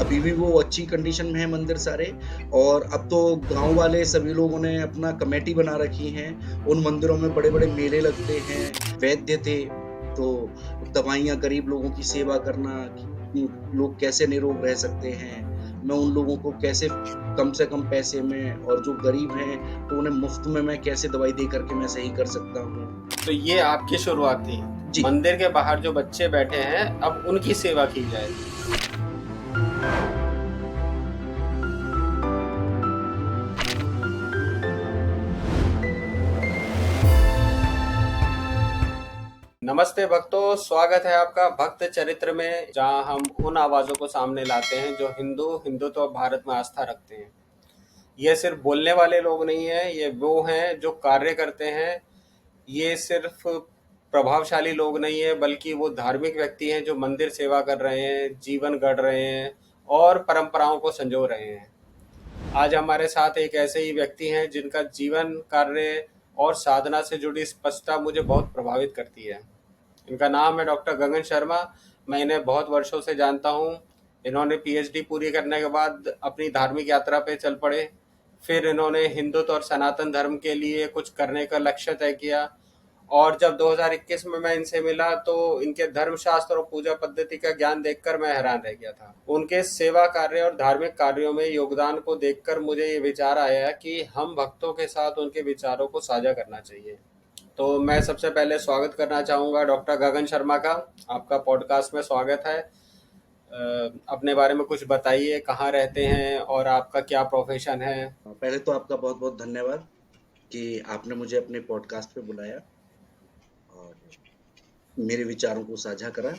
अभी भी वो अच्छी कंडीशन में है मंदिर सारे। और अब तो गाँव वाले सभी लोगों ने अपना कमेटी बना रखी हैं। उन मंदिरों में बड़े-बड़े मेले लगते हैं। वैद्य थे, तो दवाइयाँ गरीब लोगों की सेवा करना कि लोग कैसे निरोग रह सकते हैं। मैं उन लोगों को कैसे कम से कम पैसे में, और जो गरीब हैं, तो उन्हें मुफ्त में मैं कैसे दवाई दे कर के मैं सही कर सकता हूँ। तो ये आपकी शुरुआत थी। जी। मंदिर के बाहर जो बच्चे बैठे हैं अब उनकी सेवा की जाए। नमस्ते भक्तों, स्वागत है आपका भक्त चरित्र में, जहां हम उन आवाजों को सामने लाते हैं जो हिंदुत्व और भारत में आस्था रखते हैं। ये सिर्फ बोलने वाले लोग नहीं हैं, ये वो हैं जो कार्य करते हैं। ये सिर्फ प्रभावशाली लोग नहीं है, बल्कि वो धार्मिक व्यक्ति हैं जो मंदिर सेवा कर रहे हैं, जीवन गढ़ रहे हैं और परंपराओं को संजो रहे हैं। आज हमारे साथ एक ऐसे ही व्यक्ति हैं जिनका जीवन, कार्य और साधना से जुड़ी स्पष्टता मुझे बहुत प्रभावित करती है। इनका नाम है डॉक्टर गगन शर्मा। मैं इन्हें बहुत वर्षों से जानता हूँ। इन्होंने पीएचडी पूरी करने के बाद अपनी धार्मिक यात्रा पे चल पड़े। फिर इन्होंने हिंदुत्व और सनातन धर्म के लिए कुछ करने का लक्ष्य तय किया। और जब 2021 में मैं इनसे मिला तो इनके धर्मशास्त्र और पूजा पद्धति का ज्ञान देखकर मैं हैरान रह गया था। उनके सेवा कार्य और धार्मिक कार्यों में योगदान को देखकर मुझे ये विचार आया कि हम भक्तों के साथ उनके विचारों को साझा करना चाहिए। तो मैं सबसे पहले स्वागत करना चाहूँगा डॉक्टर गगन शर्मा का। आपका पॉडकास्ट में स्वागत है। अपने बारे में कुछ बताइए, कहाँ रहते हैं और आपका क्या प्रोफेशन है? पहले तो आपका बहुत-बहुत धन्यवाद कि आपने मुझे अपने पॉडकास्ट पे बुलाया और मेरे विचारों को साझा करा।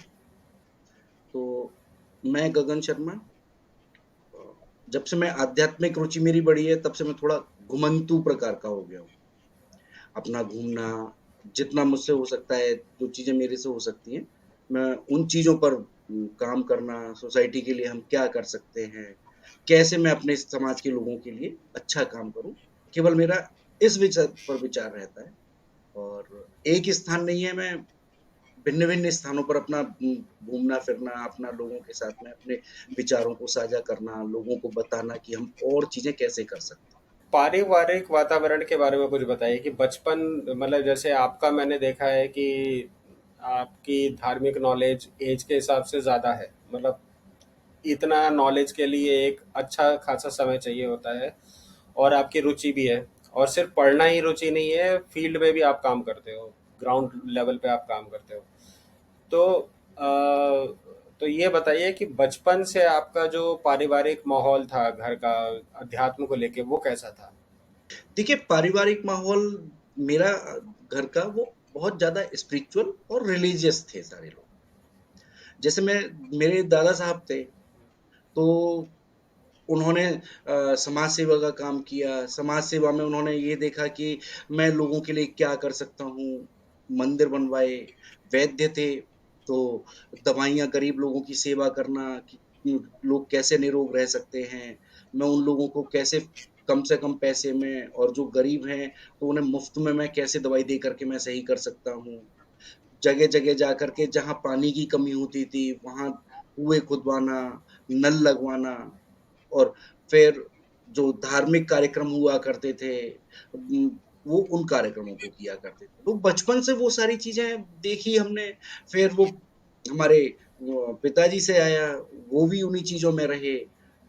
तो मैं गगन शर्मा, अ, जब से मैं आध्यात्मिक रुचि मेरी बढ़ी है, तब से मैं थोड़ा घुमंतू प्रकार का हो गया हूँ। अपना घूमना, जितना मुझसे हो सकता है, जो चीज़ें मेरे से हो सकती हैं, मैं उन चीज़ों पर काम करना, सोसाइटी के लिए हम क्या कर सकते हैं, कैसे मैं अपने समाज के लोगों के लिए अच्छा काम करूँ, केवल मेरा इस विचार पर विचार रहता है। और एक ही स्थान नहीं है, मैं भिन्न-भिन्न स्थानों पर अपना घूमना-फिरना, अपना लोगों के साथ में अपने विचारों को साझा करना, लोगों को बताना कि हम और चीज़ें कैसे कर सकते हैं। पारिवारिक वातावरण के बारे में कुछ बताइए कि बचपन, मतलब जैसे आपका मैंने देखा है कि आपकी धार्मिक नॉलेज एज के हिसाब से ज़्यादा है। मतलब इतना नॉलेज के लिए एक अच्छा खासा समय चाहिए होता है। और आपकी रुचि भी है। और सिर्फ पढ़ना ही रुचि नहीं है, फील्ड में भी आप काम करते हो, ग्राउंड लेवल पे आप काम करते हो। तो तो ये बताइए कि बचपन से आपका जो पारिवारिक माहौल था घर का, अध्यात्म को लेके, वो कैसा था? देखिए, पारिवारिक माहौल मेरा घर का वो बहुत ज़्यादा स्पिरिचुअल और रिलीजियस थे सारे लोग। जैसे मेरे दादा साहब थे, तो उन्होंने समाज सेवा का काम किया। समाज सेवा में उन्होंने ये देखा कि मैं लोगों के लिए क्या कर सकता हूँ, मंदिर बनवाए। वैद्य थे, तो दवाइयाँ गरीब लोगों की सेवा करना कि लोग कैसे निरोग रह सकते हैं। मैं उन लोगों को कैसे कम से कम पैसे में, और जो गरीब हैं, तो उन्हें मुफ्त में मैं कैसे दवाई दे कर के मैं सही कर सकता हूँ। जगह-जगह जाकर के जहाँ पानी की कमी होती थी, वहाँ कुएँ खुदवाना, नल लगवाना, और फिर जो धार्मिक कार्यक्रम हुआ करते थे, वो उन कार्यक्रमों को किया करते थे। तो बचपन से वो सारी चीज़ें देखी हमने। फिर वो हमारे पिताजी से आया, वो भी उन्हीं चीज़ों में रहे।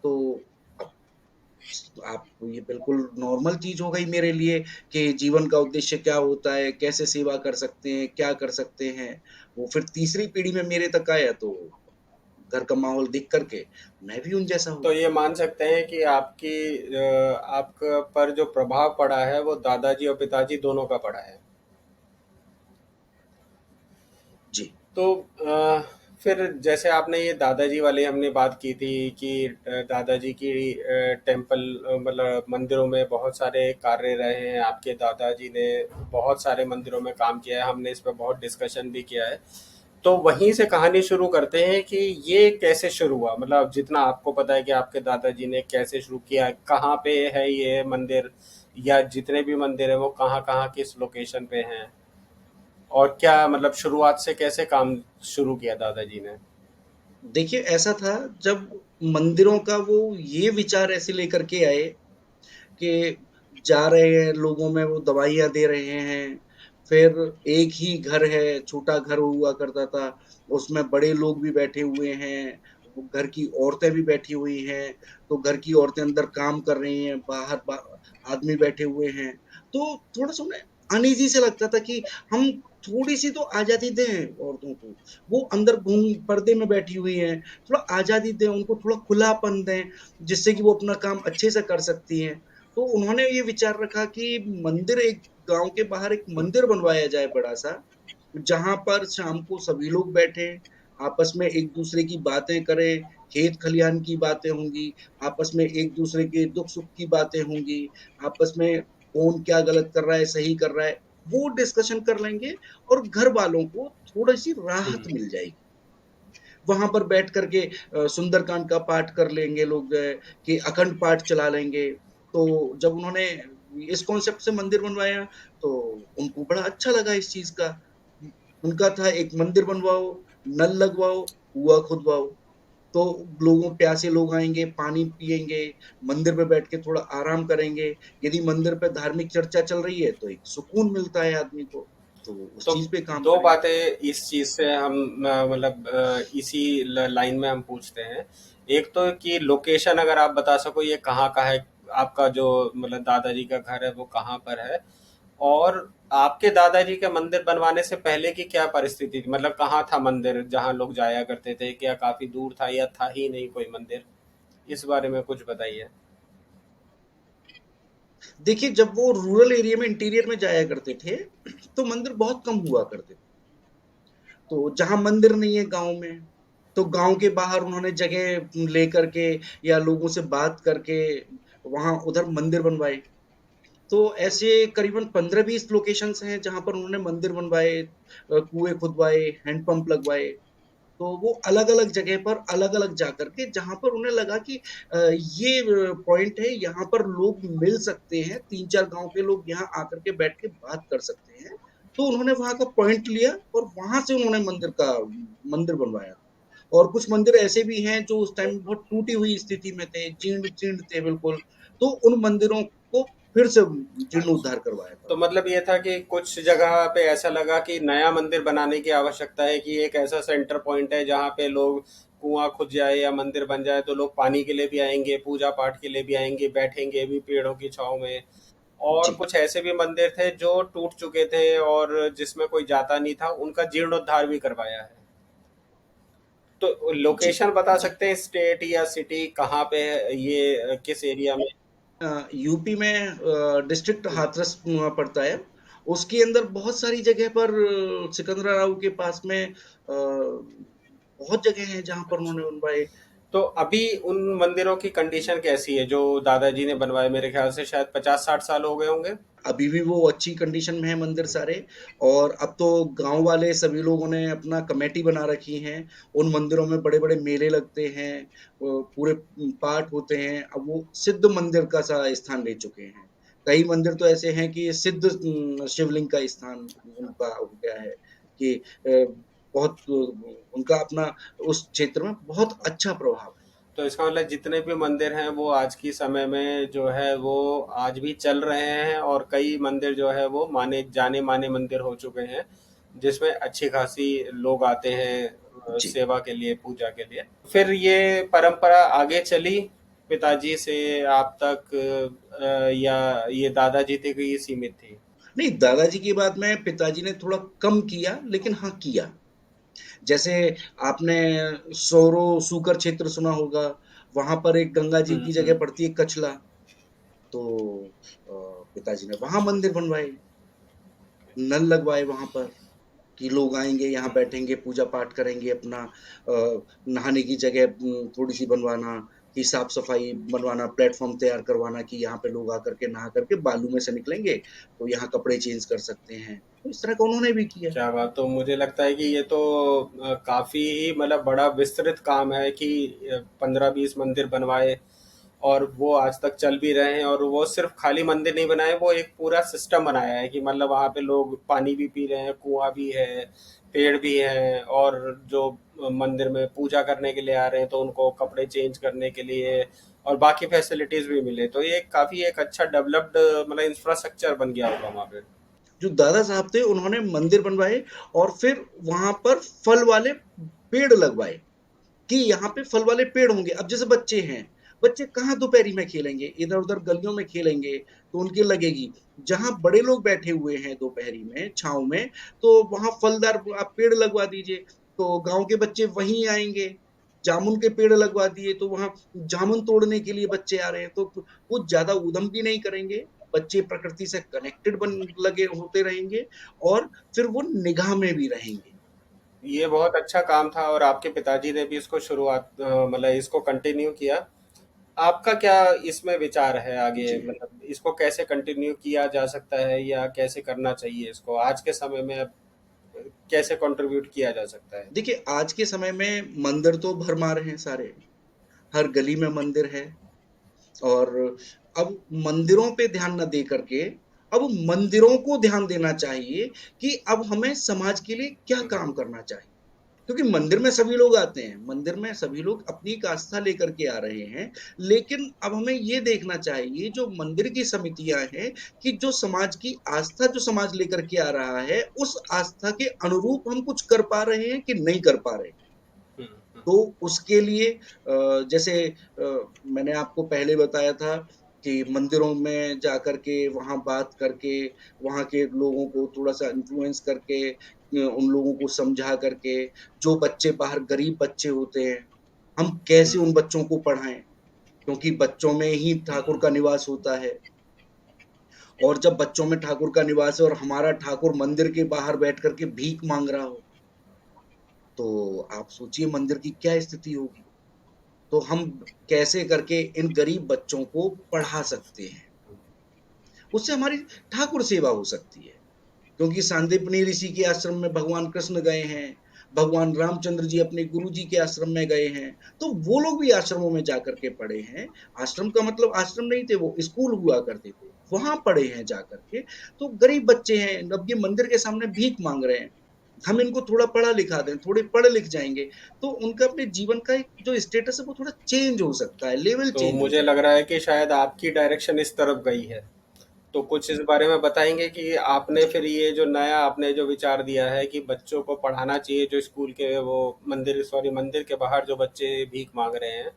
तो अब आप ये बिल्कुल नॉर्मल चीज़ हो गई मेरे लिए कि जीवन का उद्देश्य क्या होता है, कैसे सेवा कर सकते हैं, क्या कर सकते हैं। वो फिर तीसरी पीढ़ी में मेरे तक आया, तो घर का माहौल देख कर के मैं भी उन जैसा हो तो गया। ये मान सकते हैं कि आप पर जो प्रभाव पड़ा है वो दादाजी और पिताजी दोनों का पड़ा है। जी। तो फिर जैसे आपने ये दादाजी वाली हमने बात की थी कि दादाजी की टेम्पल, मतलब मंदिरों में बहुत सारे कार्य रहे हैं। आपके दादाजी ने बहुत सारे मंदिरों में काम किया है, हमने इस पर बहुत डिस्कशन भी किया है। तो वहीं से कहानी शुरू करते हैं कि ये कैसे शुरू हुआ। मतलब जितना आपको पता है कि आपके दादाजी ने कैसे शुरू किया, कहाँ पे है ये मंदिर, या जितने भी मंदिर है वो कहाँ कहाँ किस लोकेशन पे हैं, और क्या मतलब शुरुआत से कैसे काम शुरू किया दादाजी ने? देखिए ऐसा था जब मंदिरों का वो ये विचार ऐसे लेकर के आए कि जा रहे हैं लोगों में वो दवाइयाँ दे रहे हैं, फिर एक ही घर है, छोटा घर हुआ करता था, उसमें बड़े लोग भी बैठे हुए हैं, वो घर की औरतें भी बैठी हुई हैं, तो घर की औरतें अंदर काम कर रही हैं, बाहर आदमी बैठे हुए हैं, तो थोड़ा-सा उन्हें अनईज़ी सा लगता था कि हम थोड़ी-सी तो आज़ादी दें औरतों को, वो अंदर घूम पर्दे में बैठी हुई हैं, थोड़ा आज़ादी दें, उनको थोड़ा खुलापन दें, जिससे कि वो अपना काम अच्छे से कर सकती हैं। तो उन्होंने ये विचार रखा कि मंदिर एक गाँव के बाहर एक मंदिर बनवाया जाए बड़ा-सा, जहाँ पर शाम को सभी लोग बैठें, आपस में एक-दूसरे की बातें करें, खेत-खलिहान की बातें होंगी, आपस में एक-दूसरे के दुख-सुख की बातें होंगी, आपस में कौन क्या गलत कर रहा है, सही कर रहा है, वो डिस्कशन कर लेंगे और घर वालों को थोड़ी-सी राहत हुँ। मिल जाएगी। वहाँ पर बैठ कर के सुंदरकांड का पाठ कर लेंगे लोग कि अखंड पाठ चला लेंगे। तो जब उन्होंने इस कॉन्सेप्ट से मंदिर बनवाया, तो उनको बड़ा अच्छा लगा इस चीज़ का। उनका था एक मंदिर बनवाओ, नल लगवाओ, कुआँ खुदवाओ। तो लोगों प्यासे लोग आएँगे, पानी पिएँगे, मंदिर पे बैठ के थोड़ा आराम करेंगे। यदि मंदिर पे धार्मिक चर्चा चल रही है, तो एक सुकून मिलता है आदमी को, तो वो उस तो चीज़ पे काम 2 करेंगे। बातें इस चीज़ से हम मतलब इसी लाइन में हम पूछते हैं। एक तो कि लोकेशन अगर आप बता सको ये कहाँ का है, आपका जो मतलब दादाजी का घर है वो कहाँ पर है, और आपके दादाजी के मंदिर बनवाने से पहले की क्या परिस्थिति थी, मतलब कहाँ था मंदिर जहाँ लोग जाया करते थे, क्या काफी दूर था या था ही नहीं कोई मंदिर, इस बारे में कुछ बताइए। देखिए, जब वो रूरल एरिया में इंटीरियर में जाया करते थे, तो मंदिर बहुत कम हुआ करते थे। तो जहाँ मंदिर नहीं है गाँव में, तो गाँव के बाहर उन्होंने जगह लेकर के या लोगों से बात करके वहाँ उधर मंदिर बनवाए। तो ऐसे करीबन 15-20 लोकेशंस हैं जहाँ पर उन्होंने मंदिर बनवाए, कुएँ खुदवाए, हैंडपंप लगवाए। तो वो अलग-अलग जगह पर अलग-अलग जाकर के जहाँ पर उन्हें लगा कि ये पॉइंट है, यहाँ पर लोग मिल सकते हैं, 3-4 गाँव के लोग यहाँ आकर के बैठ के बात कर सकते हैं। तो उन्होंने वहाँ का पॉइंट लिया और वहाँ से उन्होंने मंदिर बनवाया। और कुछ मंदिर ऐसे भी हैं जो उस टाइम बहुत टूटी हुई स्थिति में थे, जीर्ण-शीर्ण थे बिल्कुल, तो उन मंदिरों को फिर से जीर्णोद्धार अच्छा। करवाया था तो उन्होंने। मतलब ये था कि कुछ जगह पे ऐसा लगा कि नया मंदिर बनाने की आवश्यकता है, कि एक ऐसा सेंटर पॉइंट है जहाँ पे लोग कुआं खुद जाए या मंदिर बन जाए तो लोग पानी के लिए भी आएंगे, पूजा पाठ के लिए भी आएंगे, बैठेंगे भी पेड़ों की छांव में। और जी, कुछ ऐसे भी मंदिर थे जो टूट चुके थे और जिसमें कोई जाता नहीं था, उनका जीर्णोद्धार भी करवाया है। तो जी, लोकेशन बता जी। सकते हैं, स्टेट या सिटी कहाँ पे है ये, किस एरिया में? यूपी में डिस्ट्रिक्ट हम्म। हाथरस पड़ता है। उसके अंदर बहुत सारी जगह पर सिकंदराव के पास में बहुत जगह हैं जहाँ पर उन्होंने अच्छा। बनवाए। तो अभी उन मंदिरों की कंडीशन कैसी है जो दादाजी ने बनवाए? मेरे ख्याल से शायद 50-60 साल हो गए होंगे। अभी भी वो अच्छी कंडीशन में है मंदिर सारे और अब तो गाँव वाले सभी लोगों ने अपना कमेटी बना रखी हैं। उन मंदिरों में बड़े-बड़े मेले लगते हैं, पूरे पाठ होते हैं। अब वो सिद्ध मंदिर का सा स्थान ले चुके हैं। कई मंदिर तो ऐसे हैं कि सिद्ध शिवलिंग का स्थान उनका हो गया है कि बहुत उनका अपना उस क्षेत्र में बहुत अच्छा प्रभाव है। तो इसका मतलब जितने भी मंदिर हैं वो आज की समय में जो है वो आज भी चल रहे हैं, और कई मंदिर जो है वो माने जाने माने मंदिर हो चुके हैं, जिसमें अच्छी खासी लोग आते हैं जी। सेवा के लिए, पूजा के लिए। फिर ये परंपरा आगे चली पिताजी से आप तक, या ये दादाजी तक ही सीमित थी? नहीं, दादाजी की बात में पिताजी ने थोड़ा कम किया, लेकिन हाँ किया। जैसे आपने सोरो सूकर क्षेत्र सुना होगा, वहाँ पर एक गंगा जी हम्म, की जगह पड़ती है कछला, तो अ, पिताजी ने वहाँ मंदिर बनवाए, नल लगवाए वहाँ पर कि लोग आएँगे, यहाँ हम्म। बैठेंगे, पूजा-पाठ करेंगे अपना नहाने की जगह थोड़ी-सी बनवाना, कि साफ-सफाई बनवाना, प्लेटफ़ॉर्म तैयार करवाना कि यहाँ पे लोग आकर के नहा कर के बालू में से निकलेंगे, तो यहाँ कपड़े चेंज कर सकते हैं। तो इस तरह का उन्होंने भी किया। क्या बात! तो मुझे लगता है कि ये तो काफ़ी मतलब बड़ा विस्तृत काम है कि 15-20 मंदिर बनवाए, और वो आज तक चल भी रहे हैं, और वो सिर्फ खाली मंदिर नहीं बनाए, वो एक पूरा सिस्टम बनाया है कि मतलब वहाँ पे लोग पानी भी पी रहे हैं, कुआँ भी है, पेड़ भी हैं, और जो मंदिर में पूजा करने के लिए आ रहे हैं तो उनको कपड़े चेंज करने के लिए और बाकी फैसिलिटीज भी मिले, तो ये काफी एक अच्छा डेवलप्ड मतलब इंफ्रास्ट्रक्चर बन गया होगा वहाँ पे। जो दादा साहब थे उन्होंने मंदिर बनवाए और फिर वहां पर फल वाले पेड़ लगवाए कि यहाँ पे फल वाले पेड़ होंगे। अब जैसे बच्चे हैं, बच्चे कहाँ दोपहरी में खेलेंगे, इधर उधर गलियों में खेलेंगे तो उनकी लगेगी। जहां बड़े लोग बैठे हुए हैं दोपहरी में छांव में, तो वहां फलदार आप पेड़ लगवा दीजिए, तो गांव के बच्चे वहीं आएंगे। जामुन के पेड़ लगवा दिए तो वहां जामुन तोड़ने के लिए बच्चे आ रहे हैं, तो वो ज्यादा उधम भी नहीं करेंगे। बच्चे प्रकृति से कनेक्टेड बन लगे होते रहेंगे और फिर वो निगाह में भी रहेंगे। ये बहुत अच्छा काम था और आपके पिताजी ने भी इसको शुरुआत मतलब इसको कंटिन्यू किया। आपका क्या इसमें विचार है आगे, जी। मतलब इसको कैसे कंटिन्यू किया जा सकता है या कैसे करना चाहिए इसको आज के समय में, अब कैसे कंट्रीब्यूट किया जा सकता है? देखिए, आज के समय में मंदिर तो भरमार हैं सारे, हर गली में मंदिर है। और अब मंदिरों पे ध्यान न दे करके अब मंदिरों को ध्यान देना चाहिए कि अब हमें समाज के लिए क्या काम करना चाहिए। क्योंकि मंदिर में सभी लोग आते हैं, मंदिर में सभी लोग अपनी एक आस्था लेकर के आ रहे हैं, लेकिन अब हमें ये देखना चाहिए जो मंदिर की समितियां हैं कि जो समाज की आस्था जो समाज लेकर के आ रहा है, उस आस्था के अनुरूप हम कुछ कर पा रहे हैं कि नहीं कर पा रहे हैं। हम्म, हम्म, तो उसके लिए जैसे मैंने आपको पहले बताया था कि मंदिरों में जाकर के वहाँ बात करके, वहाँ के लोगों को थोड़ा-सा इन्फ्लुएंस करके उन लोगों को समझा करके, जो बच्चे बाहर गरीब बच्चे होते हैं, हम कैसे हम्म, उन बच्चों को पढ़ाएँ? क्योंकि बच्चों में ही ठाकुर का निवास होता है। और जब बच्चों में ठाकुर का निवास है और हमारा ठाकुर मंदिर के बाहर बैठ कर के भीख माँग रहा हो, तो आप सोचिए मंदिर की क्या स्थिति होगी? तो हम कैसे करके इन गरीब बच्चों को पढ़ा सकते हैं, उससे हमारी ठाकुर सेवा हो सकती है। क्योंकि सांदीपनि ऋषि के आश्रम में भगवान कृष्ण गए हैं, भगवान रामचंद्र जी अपने गुरु जी के आश्रम में गए हैं, तो वो लोग भी आश्रमों में जाकर के पढ़े हैं। आश्रम का मतलब आश्रम नहीं थे, वो स्कूल हुआ करते थे, वहां पढ़े हैं जाकर के। तो गरीब बच्चे हैं, अब ये मंदिर के सामने भीख मांग रहे हैं, हम इनको थोड़ा पढ़ा लिखा दें, थोड़े पढ़ लिख जाएंगे, तो उनका अपने जीवन का एक जो स्टेटस है वो थोड़ा चेंज हो सकता है, लेवल तो चेंज हो मुझे लग जाएगा। रहा है कि शायद आपकी डायरेक्शन इस तरफ गई है, तो कुछ इस बारे में बताएंगे कि आपने जी। फिर ये जो नया आपने जो विचार दिया है कि बच्चों को पढ़ाना चाहिए, जो स्कूल के वो मंदिर के बाहर जो बच्चे भीख मांग रहे हैं,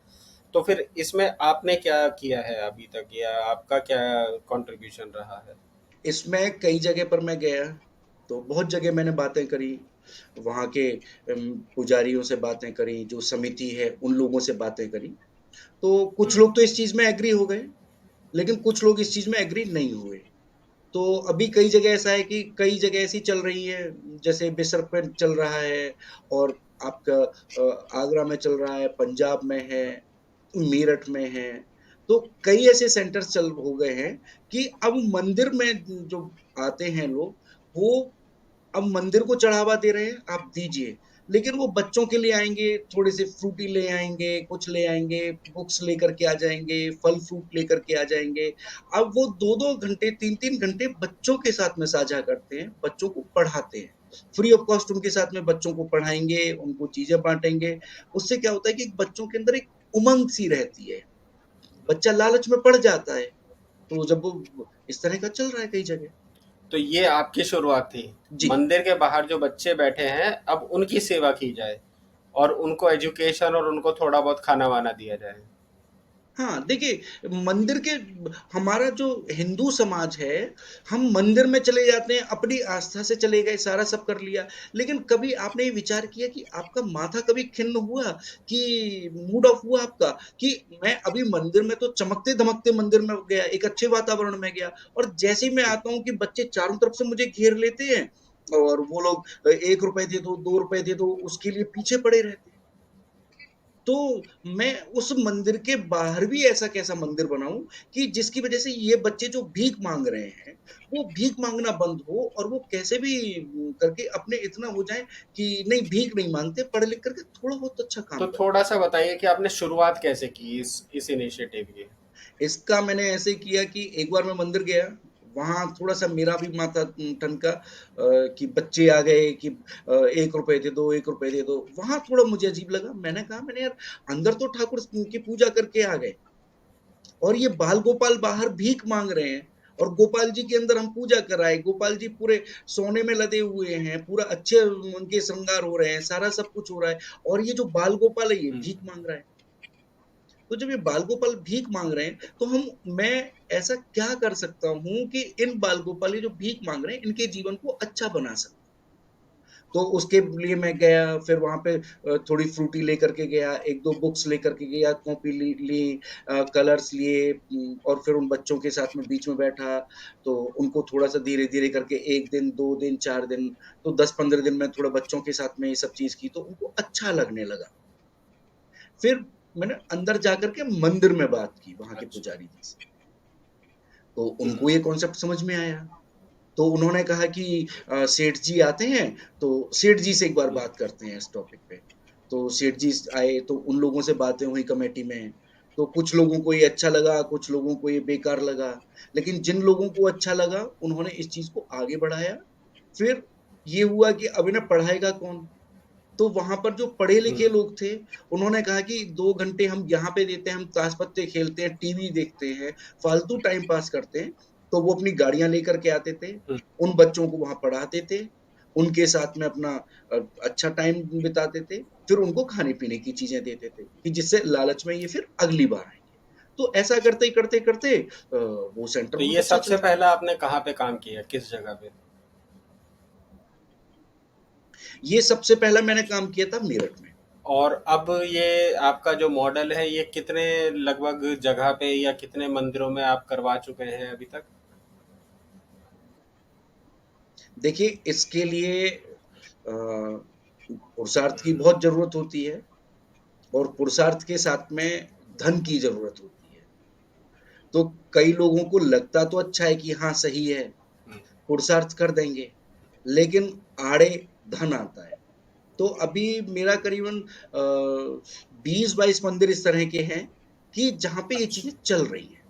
तो फिर इसमें आपने क्या किया है अभी तक, या आपका क्या कंट्रीब्यूशन रहा है? इसमें कई जगह पर मैं गया, तो बहुत जगह मैंने बातें करी, वहाँ के पुजारियों से बातें करी, जो समिति है उन लोगों से बातें करी। तो कुछ हम्म, लोग तो इस चीज़ में एग्री हो गए, लेकिन कुछ लोग इस चीज़ में एग्री नहीं हुए। तो अभी कई जगह ऐसा है कि कई जगह ऐसी चल रही है, जैसे बिसर पे चल रहा है, और आपका आगरा में चल रहा है, पंजाब में है, मेरठ में है। तो कई ऐसे सेंटर्स चल हो गए हैं कि अब मंदिर में जो आते हैं लोग, वो अब मंदिर को चढ़ावा दे रहे हैं, आप दीजिए, लेकिन वो बच्चों के लिए आएंगे, थोड़े से फ्रूटी ले आएंगे, कुछ ले आएंगे, बुक्स लेकर के आ जाएंगे, फल फ्रूट लेकर के आ जाएंगे। अब वो 2-2 घंटे 3-3 घंटे बच्चों के साथ में साझा करते हैं, बच्चों को पढ़ाते हैं, फ्री ऑफ कॉस्ट उनके साथ में बच्चों को पढ़ाएंगे, उनको चीजें बांटेंगे। उससे क्या होता है कि बच्चों के अंदर एक उमंग सी रहती है, बच्चा लालच में पड़ जाता है। तो जब वो इस तरह का चल रहा है कई जगह। तो ये आपकी शुरुआत थी, जी। मंदिर के बाहर जो बच्चे बैठे हैं अब उनकी सेवा की जाए और उनको एजुकेशन और उनको थोड़ा बहुत खाना वाना दिया जाए। हाँ, देखिए मंदिर के हमारा जो हिंदू समाज है, हम मंदिर में चले जाते हैं, अपनी आस्था से चले गए, सारा सब कर लिया। लेकिन कभी आपने ये विचार किया कि आपका माथा कभी खिन्न हुआ, कि मूड ऑफ हुआ आपका, कि मैं अभी मंदिर में तो चमकते-धमकते मंदिर में गया, एक अच्छे वातावरण में गया, और जैसे ही मैं आता हूँ कि बच्चे चारों तरफ से मुझे घेर लेते हैं, और वो लोग ₹1 दे दो, ₹2 दे दो, उसके लिए पीछे पड़े रहते हैं। तो मैं उस मंदिर के बाहर भी ऐसा कैसा मंदिर बनाऊं कि जिसकी वजह से ये बच्चे जो भीख मांग रहे हैं, वो भीख मांगना बंद हो, और वो कैसे भी करके अपने इतना हो जाए कि नहीं, भीख नहीं मांगते, पढ़ लिख करके थोड़ा बहुत अच्छा तो काम करते थोड़ा सा बताइए कि आपने शुरुआत कैसे की इस इनिशिएटिव की? हैं। इसका मैंने ऐसे किया कि एक बार मैं मंदिर गया, वहाँ थोड़ा-सा मेरा भी माथा ठनका कि बच्चे आ गए कि ₹1 दे दो, ₹1 दे दो। वहाँ थोड़ा मुझे अजीब लगा। मैंने यार अंदर तो ठाकुर की पूजा करके आ गए और ये बाल गोपाल बाहर भीख माँग रहे हैं और गोपाल जी के अंदर हम पूजा कराएँ। गोपाल जी पूरे सोने में लदे हुए हैं, पूरा अच्छे उनके श्रृंगार हो रहे हैं, सारा सब कुछ हो रहा है और ये जो बाल गोपाल है ये हुँ। भीख माँग रहा है। तो जब ये बाल गोपाल भीख माँग रहे हैं, तो मैं ऐसा क्या कर सकता हूँ कि इन बाल गोपाल ये जो भीख माँग रहे हैं, इनके जीवन को अच्छा बना सकूँ? तो उसके लिए मैं गया, फिर वहाँ पे थोड़ी फ्रूटी लेकर के गया, 1-2 बुक्स लेकर के गया, कॉपी ली कलर्स लिए और फिर उन बच्चों के साथ में बीच में बैठा, तो उनको थोड़ा-सा धीरे-धीरे करके 1 दिन, 2 दिन, 4 दिन, तो 10-15 दिन में थोड़ा बच्चों के साथ में ये सब चीज़ की, तो उनको अच्छा लगने लगा। फिर मैंने अंदर जाकर के मंदिर में बात की वहाँ के अच्छा। पुजारी जी से, तो हुँ। उनको ये कॉन्सेप्ट समझ में आया। तो उन्होंने कहा कि सेठ जी आते हैं, तो सेठ जी से एक बार हुँ। बात करते हैं इस टॉपिक पे। तो सेठ जी आए, तो उन लोगों से बातें हुई कमेटी में। तो कुछ लोगों को ये अच्छा लगा, कुछ लोगों को ये बेकार लगा। लेकिन जिन लोगों को अच्छा लगा, उन्होंने इस चीज़ को आगे बढ़ाया। फिर ये हुआ कि अब इन्हें पढ़ाएगा कौन? तो वहाँ पर जो पढ़े-लिखे हुँ। लोग थे, उन्होंने कहा कि 2 घंटे हम यहाँ पे देते हैं, हम ताश-पत्ते खेलते हैं, टीवी देखते हैं, फालतू टाइम पास करते हैं। तो वो अपनी गाड़ियाँ लेकर के आते थे, हुँ। उन बच्चों को वहाँ पढ़ाते थे, उनके साथ में अपना अच्छा टाइम बिताते थे, फिर उनको खाने-पीने की चीज़ें देते थे, कि जिससे लालच में ये फिर अगली बार आएँगे। तो ऐसा करते, करते वो सेंटर तो बहुत ये अच्छा सबसे चलता पहला रहा। आपने कहाँ पे काम किया? किस जगह पे? ये सबसे पहला मैंने काम किया था मेरठ में। और अब ये आपका जो मॉडल है, ये कितने लगभग जगह पे या कितने मंदिरों में आप करवा चुके हैं अभी तक? देखिए, इसके लिए पुरुषार्थ की बहुत ज़रूरत होती है और पुरुषार्थ के साथ में धन की ज़रूरत होती है। तो कई लोगों को लगता तो अच्छा है कि हाँ, सही है, हुँ। पुरुषार्थ कर देंगे, लेकिन आड़े धन आता है। तो अभी मेरा करीबन 20-22 मंदिर इस तरह के हैं कि जहाँ पे ये अच्छा। चीज़ें चल रही हैं।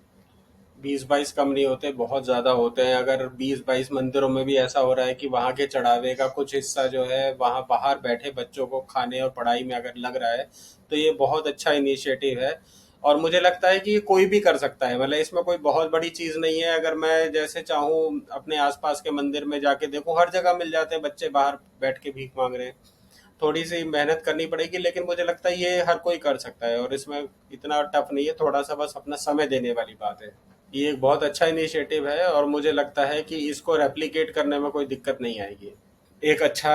20-22 कम नहीं होते, बहुत ज़्यादा होते हैं। अगर 20-22 मंदिरों में भी ऐसा हो रहा है कि वहाँ के चढ़ावे का कुछ हिस्सा जो है, वहाँ बाहर बैठे बच्चों को खाने और पढ़ाई में अगर लग रहा है, तो ये बहुत अच्छा इनिशिएटिव है। और मुझे लगता है कि ये कोई भी कर सकता है, मतलब इसमें कोई बहुत बड़ी चीज़ नहीं है। अगर मैं जैसे चाहूँ अपने आसपास के मंदिर में जाके देखूँ, हर जगह मिल जाते हैं बच्चे बाहर बैठ के भीख मांग रहे हैं। थोड़ी सी मेहनत करनी पड़ेगी, लेकिन मुझे लगता है ये हर कोई कर सकता है और इसमें इतना टफ नहीं है, थोड़ा सा बस अपना समय देने वाली बात है। ये एक बहुत अच्छा इनिशिएटिव है और मुझे लगता है कि इसको रेप्लिकेट करने में कोई दिक्कत नहीं आएगी। एक अच्छा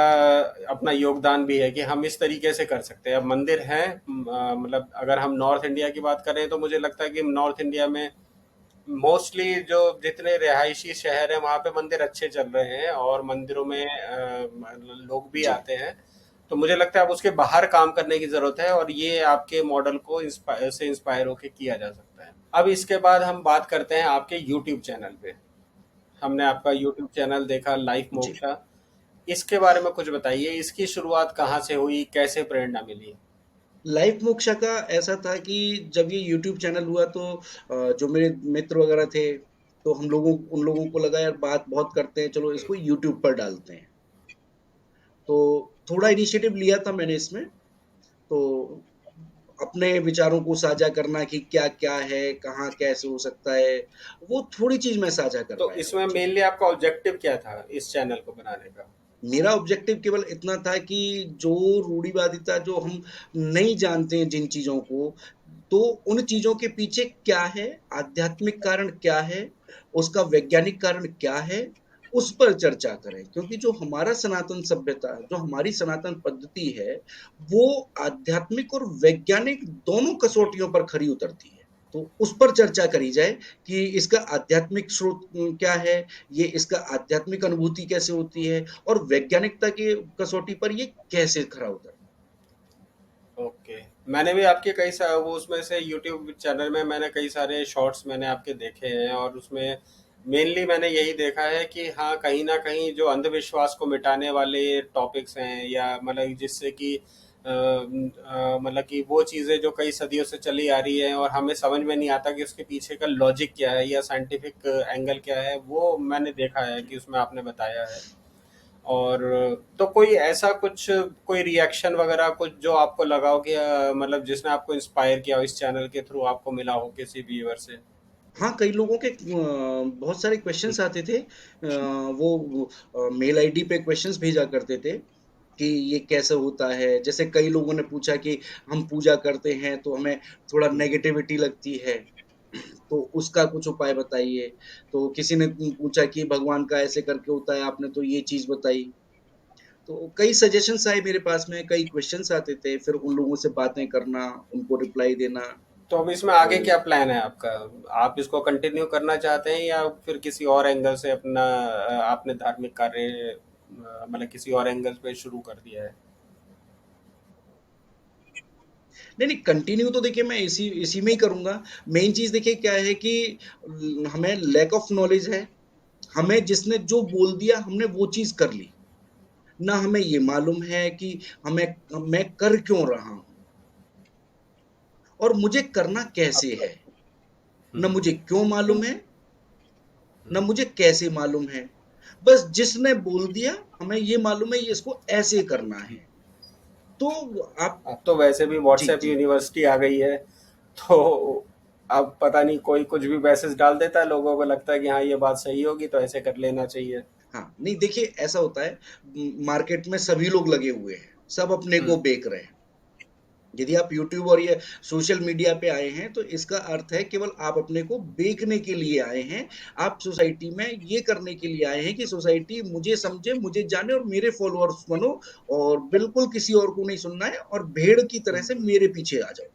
अपना योगदान भी है कि हम इस तरीके से कर सकते हैं। अब मंदिर हैं, मतलब अगर हम नॉर्थ इंडिया की बात करें तो मुझे लगता है कि नॉर्थ इंडिया में मोस्टली जो जितने रिहायशी शहर हैं वहाँ पे मंदिर अच्छे चल रहे हैं और मंदिरों में लोग भी जी। आते हैं। तो मुझे लगता है अब उसके बाहर काम करने की ज़रूरत है और ये आपके मॉडल को इंस्पायर होके किया जा सकता है। अब इसके बाद हम बात करते हैं आपके यूट्यूब चैनल पे। हमने आपका यूट्यूब चैनल देखा, लाइफ जी। मोक्षा। इसके बारे में कुछ बताइए, इसकी शुरुआत कहाँ से हुई, कैसे प्रेरणा मिली? लाइफ मोक्षा का ऐसा था कि जब ये यूट्यूब चैनल हुआ तो जो मेरे मित्र वगैरह थे, तो हम लोगों उन लोगों को लगा यार बात बहुत करते हैं, चलो इसको यूट्यूब पर डालते हैं। तो थोड़ा इनिशिएटिव लिया था मैंने इसमें, तो अपने विचारों को साझा करना कि क्या-क्या है, कहाँ कैसे हो सकता है, वो थोड़ी चीज़ मैं साझा कर तो पाया इसमें उन चीज़ों मेनली को। आपका ऑब्जेक्टिव क्या था इस चैनल को बनाने का? मेरा ऑब्जेक्टिव केवल इतना था कि जो रूढ़िवादिता जो हम नहीं जानते हैं जिन चीज़ों को, तो उन चीज़ों के पीछे क्या है, आध्यात्मिक कारण क्या है, उसका वैज्ञानिक कारण क्या है, उस पर चर्चा करें। क्योंकि जो हमारा सनातन सभ्यता, जो हमारी सनातन पद्धति है, वो आध्यात्मिक और वैज्ञानिक दोनों कसौटियों पर खरी उतरती है। तो उस पर चर्चा करी जाए कि इसका आध्यात्मिक स्रोत क्या है, ये इसका आध्यात्मिक अनुभूति कैसे होती है और वैज्ञानिकता की कसौटी पर ये कैसे खरा उतरता है। ओके। मैंने भी आपके कई सा वो उसमें से यूट्यूब चैनल में मैंने कई सारे शॉर्ट्स मैंने आपके देखे हैं और उसमें मेनली मैंने यही देखा है कि हाँ, कहीं न कहीं जो अंधविश्वास को मिटाने वाले टॉपिक्स हैं या मतलब जिससे कि मतलब कि वो चीज़ें जो कई सदियों से चली आ रही हैं और हमें समझ में नहीं आता कि उसके पीछे का लॉजिक क्या है या साइंटिफिक एंगल क्या है, वो मैंने देखा है कि उसमें आपने बताया है। और तो कोई ऐसा कुछ, कोई रिएक्शन वगैरह कुछ जो आपको लगा हो कि मतलब जिसने आपको इंस्पायर किया हो, इस चैनल के थ्रू आपको मिला हो किसी व्यूअर से? हाँ, कई लोगों के बहुत सारे क्वेश्चन्स आते थे। वो मेल आईडी पे क्वेश्चन्स भेजा करते थे कि ये कैसे होता है? जैसे कई लोगों ने पूछा कि हम पूजा करते हैं तो हमें थोड़ा नेगेटिविटी लगती है, तो उसका कुछ उपाय बताइए। तो किसी ने पूछा कि भगवान का ऐसे करके होता है, आपने तो ये चीज़ बताई। तो कई सजेशंस आए मेरे पास में, कई क्वेश्चन्स आते थे, फिर उन लोगों से बातें करना, उनको रिप्लाई देना। तो अब इसमें आगे तो क्या प्लान है आपका? आप इसको कंटिन्यू करना चाहते हैं या फिर किसी और एंगल से अपना आपने धार्मिक कार्य मतलब किसी और एंगल पे शुरू कर दिया है? नहीं, नहीं, कंटिन्यू तो देखिए मैं इसी इसी में ही करूँगा। मेन चीज़ देखिए क्या है कि हमें लैक ऑफ नॉलेज है। हमें जिसने जो बोल दिया हमने वो चीज़ कर ली। ना हमें ये मालूम है कि हमें मैं कर क्यों रहा हूँ और मुझे करना अब कैसे तो है। ना हम्म, मुझे क्यों मालूम है, ना हम्म। मुझे कैसे मालूम है। बस जिसने बोल दिया हमें ये मालूम है ये इसको ऐसे करना है। तो आप अब तो वैसे भी जी, व्हाट्सएप जी। यूनिवर्सिटी आ गई है, तो अब पता नहीं कोई कुछ भी मैसेज डाल देता है, लोगों को लगता है कि हाँ ये बात सही होगी तो ऐसे कर लेना चाहिए। हाँ, नहीं देखिए ऐसा होता है मार्केट में सभी लोग लगे हुए हैं, सब अपने को हम्म, बेच रहे हैं। यदि आप यूट्यूब और ये सोशल मीडिया पे आए हैं तो इसका अर्थ है केवल आप अपने को बेचने के लिए आए हैं। आप सोसाइटी में ये करने के लिए आए हैं कि सोसाइटी मुझे समझे, मुझे जाने और मेरे फॉलोअर्स बनो और बिल्कुल किसी और को नहीं सुनना है और भेड़ की तरह से मेरे पीछे आ जाओ।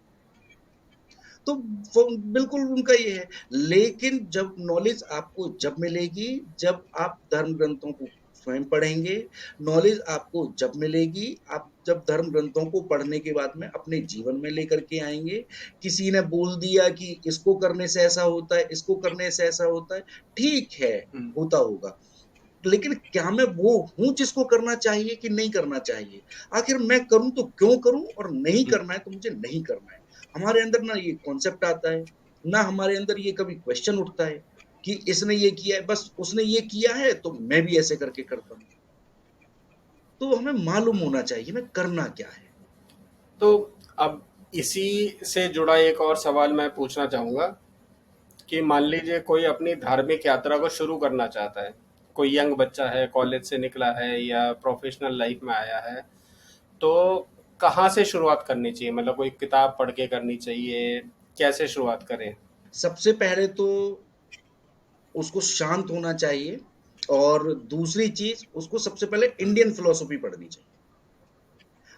तो वो बिल्कुल उनका ये है। लेकिन जब नॉलेज आपको जब मिलेगी, जब आप धर्म ग्रंथों को स्वयं पढ़ेंगे, नॉलेज आपको जब मिलेगी, आप जब धर्म ग्रंथों को पढ़ने के बाद में अपने जीवन में लेकर के आएँगे, किसी ने बोल दिया कि इसको करने से ऐसा होता है, इसको करने से ऐसा होता है, ठीक है, हम्म, होता होगा। लेकिन क्या मैं वो हूँ जिसको करना चाहिए कि नहीं करना चाहिए? आखिर मैं करूँ तो क्यों करूँ और नहीं हम्म। करना है तो मुझे नहीं करना है। हमारे अंदर ना ये कॉन्सेप्ट आता है, ना हमारे अंदर ये कभी क्वेश्चन उठता है कि इसने ये किया है, बस उसने ये किया है तो मैं भी ऐसे करके करता हूँ। तो हमें मालूम होना चाहिए हमें करना क्या है। तो अब इसी से जुड़ा एक और सवाल मैं पूछना चाहूँगा कि मान लीजिए कोई अपनी धार्मिक यात्रा को शुरू करना चाहता है, कोई यंग बच्चा है, कॉलेज से निकला है या प्रोफेशनल लाइफ में आया है, तो कहाँ से शुरुआत करनी चाहिए? मतलब कोई किताब पढ़ के करनी चाहिए? कैसे शुरुआत करें? सबसे पहले तो उसको शांत होना चाहिए और दूसरी चीज़ उसको सबसे पहले इंडियन फिलॉसफी पढ़नी चाहिए।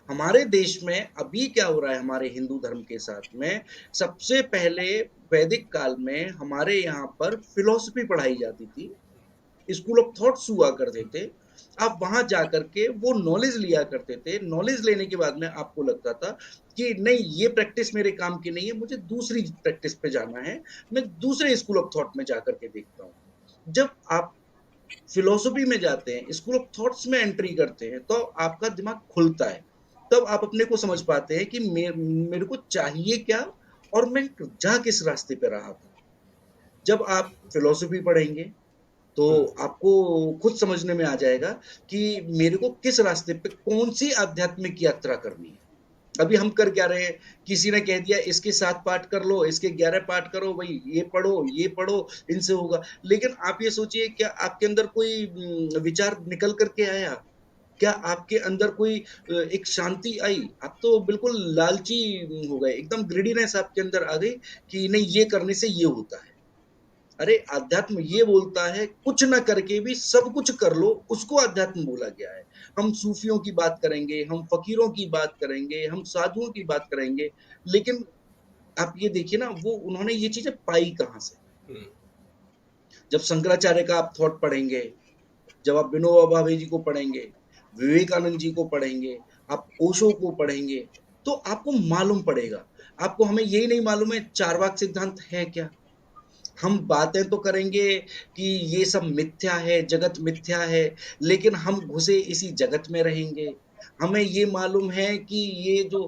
हमारे देश में अभी क्या हो रहा है हमारे हिंदू धर्म के साथ में, सबसे पहले वैदिक काल में हमारे यहाँ पर फिलॉसफी पढ़ाई जाती थी, स्कूल ऑफ थॉट्स हुआ करते थे। आप वहाँ जाकर के वो नॉलेज लिया करते थे, नॉलेज लेने के बाद में आपको लगता था कि नहीं ये प्रैक्टिस मेरे काम की नहीं है, मुझे दूसरी प्रैक्टिस पे जाना है, मैं दूसरे स्कूल ऑफ थॉट में जाकर के देखता हूँ। जब आप फिलॉसफी में जाते हैं, स्कूल ऑफ थॉट्स में एंट्री करते हैं, तो आपका दिमाग खुलता है। तब आप अपने को समझ पाते हैं कि मेरे को चाहिए क्या और मैं जा किस रास्ते पे रहा था। जब आप फिलॉसफी पढ़ेंगे, तो हुँ, आपको खुद समझने में आ जाएगा कि मेरे को किस रास्ते पे कौन-सी आध्यात्मिक यात्रा करनी है। अभी हम कर क्या रहे हैं, किसी ने कह दिया इसके 7 पाठ कर लो, इसके 11 पाठ करो, भई ये पढ़ो, इनसे होगा। लेकिन आप ये सोचिए क्या आपके अंदर कोई विचार निकल कर के आया? क्या आपके अंदर कोई एक शांति आई? आप तो बिल्कुल लालची हो गए, एकदम ग्रीडीनेस आपके अंदर आ गई कि नहीं ये करने से ये होता है। अरे अध्यात्म ये बोलता है कुछ ना करके भी सब कुछ कर लो, उसको अध्यात्म बोला गया है। हम सूफियों की बात करेंगे, हम फकीरों की बात करेंगे, हम साधुओं की बात करेंगे, लेकिन आप ये देखिए ना वो उन्होंने ये चीजें पाई कहाँ से? हुँ। जब शंकराचार्य का आप थॉट पढ़ेंगे, जब आप विनोबा भावे जी को पढ़ेंगे, विवेकानंद जी को पढ़ेंगे, आप ओशो को पढ़ेंगे, तो आपको मालूम पड़ेगा। आपको हमें यही नहीं मालूम है चार्वाक सिद्धांत है क्या? हम बातें तो करेंगे कि ये सब मिथ्या है, जगत मिथ्या है, लेकिन हम घुसे इसी जगत में रहेंगे। हमें ये मालूम है कि ये जो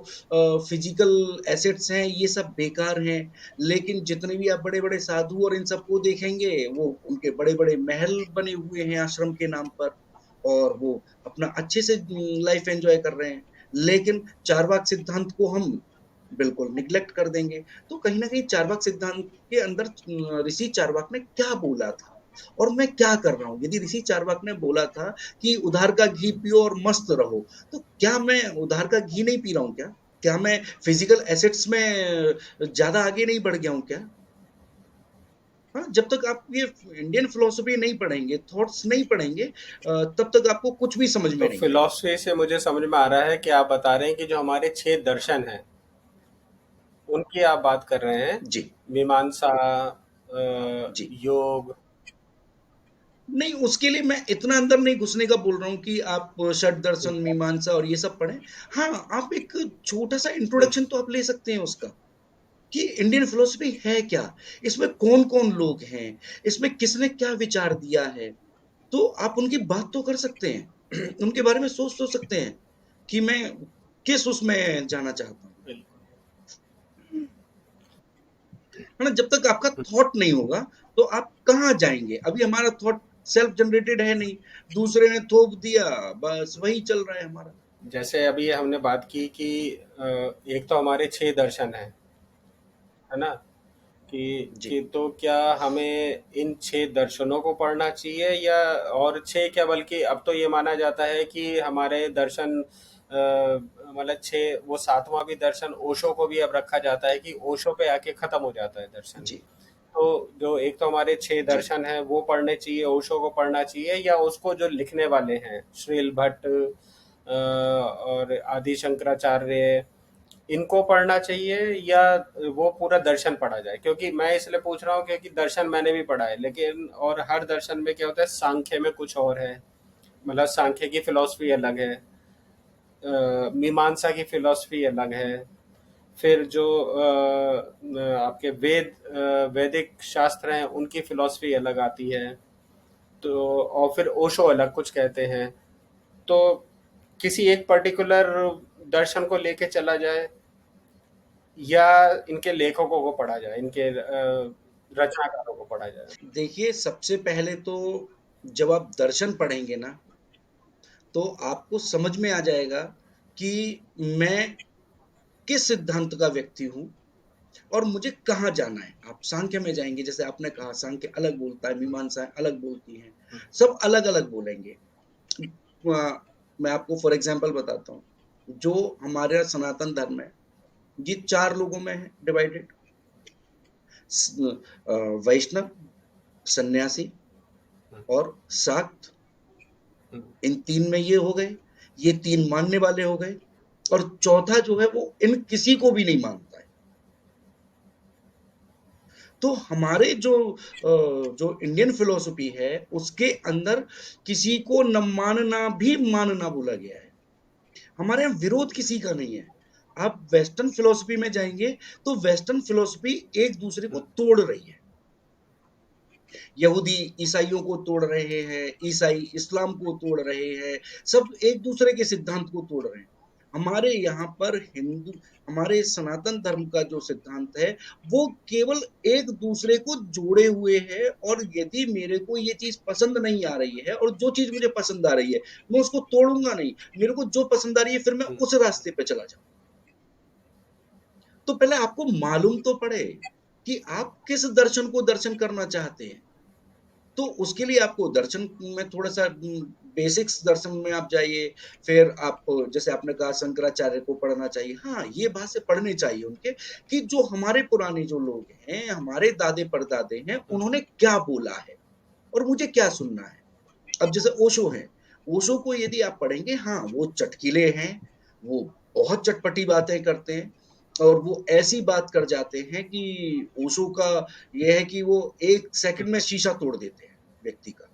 फिजिकल एसेट्स हैं ये सब बेकार हैं, लेकिन जितने भी आप बड़े-बड़े साधु और इन सबको देखेंगे, वो उनके बड़े-बड़े महल बने हुए हैं आश्रम के नाम पर और वो अपना अच्छे से लाइफ एन्जॉय कर रहे हैं। लेकिन चारवाक सिद्धांत को हम बिल्कुल नेग्लेक्ट कर देंगे। तो कहीं न कहीं चारवाक सिद्धांत के अंदर ऋषि चारवाक ने क्या बोला था और मैं क्या कर रहा हूँ? यदि ऋषि चारवाक ने बोला था कि उधार का घी पियो और मस्त रहो, तो क्या मैं उधार का घी नहीं पी रहा हूँ क्या? क्या मैं फिजिकल एसेट्स में ज़्यादा आगे नहीं बढ़ गया हूँ क्या? हाँ, जब तक आप ये इंडियन फिलॉसफी नहीं पढ़ेंगे, थॉट्स नहीं पढ़ेंगे तब तक आपको कुछ भी समझ में तो नहीं आएगा। फिलॉसफी से मुझे समझ में आ रहा है कि आप बता रहे हैं कि जो हमारे 6 दर्शन हैं, उनकी आप बात कर रहे हैं। जी, मीमांसा, जी। योग। नहीं, उसके लिए मैं इतना अंदर नहीं घुसने का बोल रहा हूँ कि आप षट दर्शन, मीमांसा और ये सब पढ़ें। हाँ, आप एक छोटा-सा इंट्रोडक्शन तो आप ले सकते हैं उसका, कि इंडियन फिलॉसफी है क्या? इसमें कौन-कौन लोग हैं? इसमें किसने क्या विचार दिया है? तो आप उनकी बात तो कर सकते हैं। उनके बारे में सोच तो सकते हैं, कि मैं किस उसमें जाना चाहता हूँ। है ना? जब तक आपका थॉट नहीं होगा, तो आप कहाँ जाएँगे? अभी हमारा थॉट सेल्फ जनरेटेड है नहीं, दूसरे ने थोप दिया, बस वही चल रहा है हमारा। जैसे अभी हमने बात की कि एक तो हमारे 6 दर्शन हैं, है ना? जी, कि तो क्या हमें इन 6 दर्शनों को पढ़ना चाहिए, या और 6 क्या, बल्कि अब तो ये माना जाता है कि हमारे दर्शन मतलब 6, वो 7वां भी दर्शन ओशो को भी अब रखा जाता है कि ओशो पे आके खत्म हो जाता है दर्शन। जी, तो जो एक तो हमारे 6 जी। दर्शन हैं वो पढ़ने चाहिए, ओशो को पढ़ना चाहिए, या उसको जो लिखने वाले हैं श्रील भट्ट और आदि शंकराचार्य, इनको पढ़ना चाहिए, या वो पूरा दर्शन पढ़ा जाए? क्योंकि मैं इसलिए पूछ रहा हूँ क्योंकि दर्शन मैंने भी पढ़ा है, लेकिन और हर दर्शन में क्या होता है, सांख्य में कुछ और है, मतलब सांख्य की फिलॉसफी अलग है, मीमांसा की फिलॉसफी अलग है, फिर जो आपके वैदिक शास्त्र हैं उनकी फिलॉसफी अलग आती है, तो और फिर ओशो अलग कुछ कहते हैं। तो किसी एक पर्टिकुलर दर्शन को लेके चला जाए, या इनके लेखकों को पढ़ा जाए, इनके रचनाकारों को पढ़ा जाए? देखिए, सबसे पहले तो जब आप दर्शन पढ़ेंगे ना, तो आपको समझ में आ जाएगा कि मैं किस सिद्धांत का व्यक्ति हूँ और मुझे कहाँ जाना है। आप सांख्य में जाएँगे, जैसे आपने कहा सांख्य अलग बोलता है, मीमांसाएँ अलग बोलती हैं, सब अलग-अलग बोलेंगे। मैं आपको फॉर एग्ज़ाम्पल बताता हूँ, जो हमारा सनातन धर्म है, ये 4 लोगों में है डिवाइडेड। वैष्णव, सन्यासी और शाक्त, इन 3 में ये हो गए, ये 3 मानने वाले हो गए और चौथा जो है वो इन किसी को भी नहीं मानता है। तो हमारे जो इंडियन फिलॉसफी है, उसके अंदर किसी को न मानना भी मानना बोला गया है। हमारे यहाँ विरोध किसी का नहीं है। आप वेस्टर्न फिलॉसफी में जाएँगे, तो वेस्टर्न फिलॉसफी एक-दूसरे को तोड़ रही है। यहूदी ईसाइयों को तोड़ रहे हैं, ईसाई इस्लाम को तोड़ रहे हैं, सब एक-दूसरे के सिद्धांत को तोड़ रहे हैं। हमारे यहाँ पर हमारे सनातन धर्म का जो सिद्धांत है, वो केवल एक-दूसरे को जोड़े हुए है और यदि मेरे को ये चीज़ पसंद नहीं आ रही है और जो चीज़ मुझे पसंद आ रही है, मैं उसको तोड़ूँगा नहीं। मेरे को जो पसंद आ रही है, फिर मैं उस रास्ते पे चला जाऊँ। तो पहले आपको मालूम तो पड़े कि आप किस दर्शन को दर्शन करना चाहते हैं। तो उसके लिए आपको दर्शन में थोड़ा-सा बेसिक्स दर्शन में आप जाइए, फिर आप जैसे आपने कहा शंकराचार्य को पढ़ना चाहिए। हाँ, ये भाष्य पढ़ने चाहिए उनके कि जो हमारे पुराने जो लोग हैं, हमारे दादे-परदादे हैं, उन्होंने क्या बोला है और मुझे क्या सुनना है। अब जैसे ओशो हैं, ओशो को यदि आप पढ़ेंगे, हाँ, वो चटकीले हैं, वो बहुत चटपटी बातें करते हैं और वो ऐसी बात कर जाते हैं कि ओशो का ये है कि वो 1 सेकंड में शीशा तोड़ देते हैं व्यक्ति का।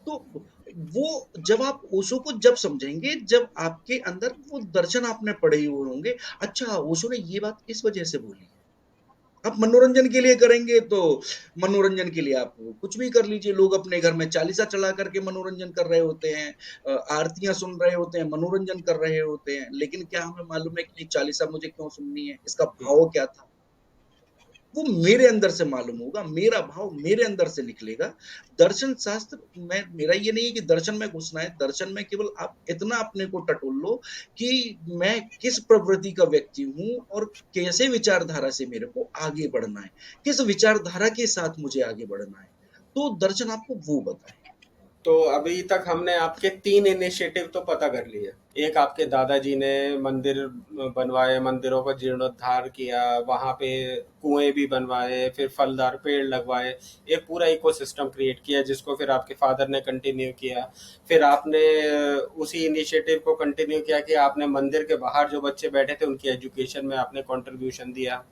तो वो जब आप ओशो को जब समझेंगे, जब आपके अंदर वो दर्शन आपने पढ़े हुए होंगे, अच्छा ओशो ने ये बात इस वजह से बोली है। आप मनोरंजन के लिए करेंगे तो मनोरंजन के लिए आप कुछ भी कर लीजिए। लोग अपने घर में चालीसा चला करके मनोरंजन कर रहे होते हैं, आरतियां सुन रहे होते हैं, मनोरंजन कर रहे होते हैं, लेकिन क्या हमें मालूम है कि ये चालीसा मुझे क्यों सुननी है, इसका भाव क्या था? वो मेरे अंदर से मालूम होगा, मेरा भाव मेरे अंदर से निकलेगा। दर्शन शास्त्र में मेरा ये नहीं है कि दर्शन में घुसना है, दर्शन में केवल आप इतना अपने को टटोल लो कि मैं किस प्रवृत्ति का व्यक्ति हूँ और कैसे विचारधारा से मेरे को आगे बढ़ना है, किस विचारधारा के साथ मुझे आगे बढ़ना है, तो दर्शन आपको वो बताए। तो अभी तक हमने आपके 3 इनिशिएटिव तो पता कर लिए। एक, आपके दादाजी ने मंदिर बनवाए, मंदिरों का जीर्णोद्धार किया, वहाँ पे कुएं भी बनवाए, फिर फलदार पेड़ लगवाए, एक पूरा इकोसिस्टम क्रिएट किया जिसको फिर आपके फादर ने कंटिन्यू किया। फिर आपने उसी इनिशिएटिव को कंटिन्यू किया कि आपने मंदिर के बाहर जो बच्चे बैठे थे उनकी एजुकेशन में आपने कंट्रीब्यूशन दिया।